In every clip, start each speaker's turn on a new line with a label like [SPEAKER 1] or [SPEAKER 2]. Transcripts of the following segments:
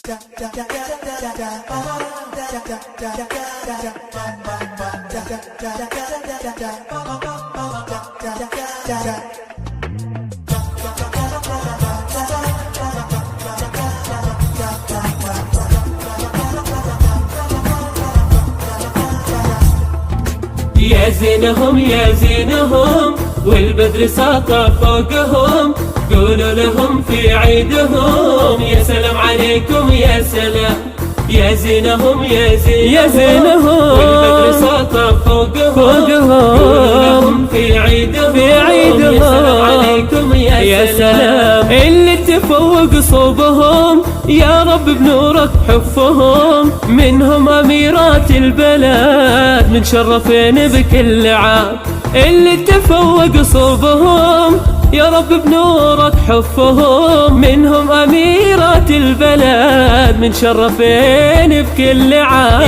[SPEAKER 1] يا زينهم يا زينهم والبدر ساطع فوقهم، قولوا لهم في عيدهم يا سلام عليكم يا سلام. يا زينهم يا زينهم والبدر ساطع فوقهم، قولوا لهم في عيدهم يا سلام عليكم يا سلام. اللي تفوق صوبهم يا رب بنورك حفهم، منهم أميرات البلاد متشرفين بكل عام. اللي تفوق صوبهم يا رب بنورك حفهم، منهم أميرات البلاد متشرفين بكل عام.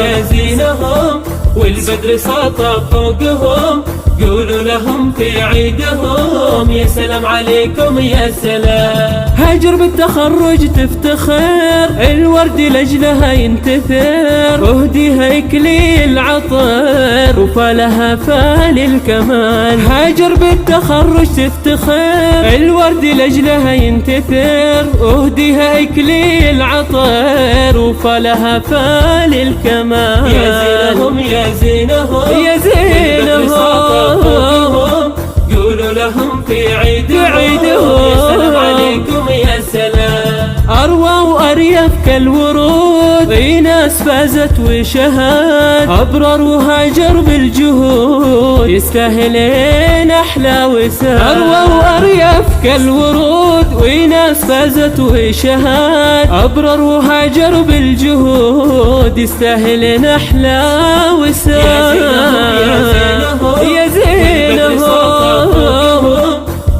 [SPEAKER 1] يا زينهم والبدر ساطع فوقهم، قولوا لهم في عيدهم يا سلام عليكم يا سلام. هاجر بالتخرج تفتخر، الورد لجلها ينتثر، اهديها اكليل عطر وفالها فال الكمال. هاجر بالتخرج تفتخر، الورد لجلها ينتثر، اهديها اكليل عطر وفالها فال الكمال. يا زينهم يا زينهم يا زينهم، قولوا لهم في عيدهم يا سلام عليكم يا سلام. أروى وأريف كالورود، في ناس فازت وشهد، أبرر وهاجر بالجهود، يستاهلين أحلى وسام. أروى وأريف كالورود، وناس فازت وشهد، أبرر وهاجر بالجهود، يستاهلين أحلى وسام. يا زينهم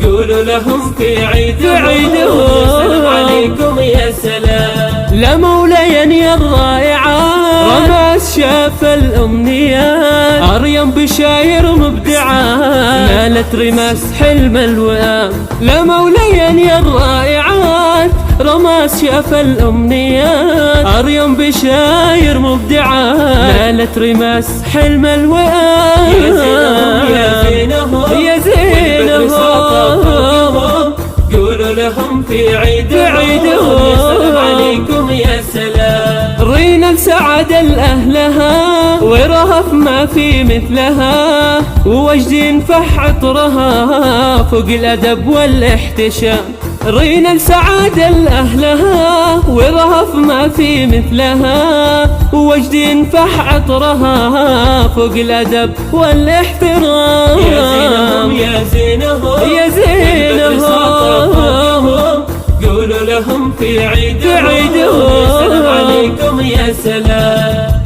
[SPEAKER 1] قولوا لهم في عيدهم يا سلام عليكم يا سلام. لمولاي يا الرائعات، رماس شاف الأمنيات، أريم بشاير مبدعات، نالت رماس حلم الوئام. لمولاي يا الرائعات، رماس شاف الأمنيات، أريم بشاير مبدعات، نالت رماس حلم الوئام. يا زينهم يا زينهم يا زينهم، قولوا لهم في عيدهم يا سلام عليكم يا سلام. رينا لسعادة لأهلها ورهف ما في مثلها، ووجد ينفح عطرها فوق الأدب والاحتشام. رينا لسعادة لأهلها ورهف ما في مثلها، ووجد ينفح عطرها فوق الأدب والاحترام. يا زينهم يا زينهم يا زينهم، قولوا لهم في عيدهم يا سلام عليكم يا سلام.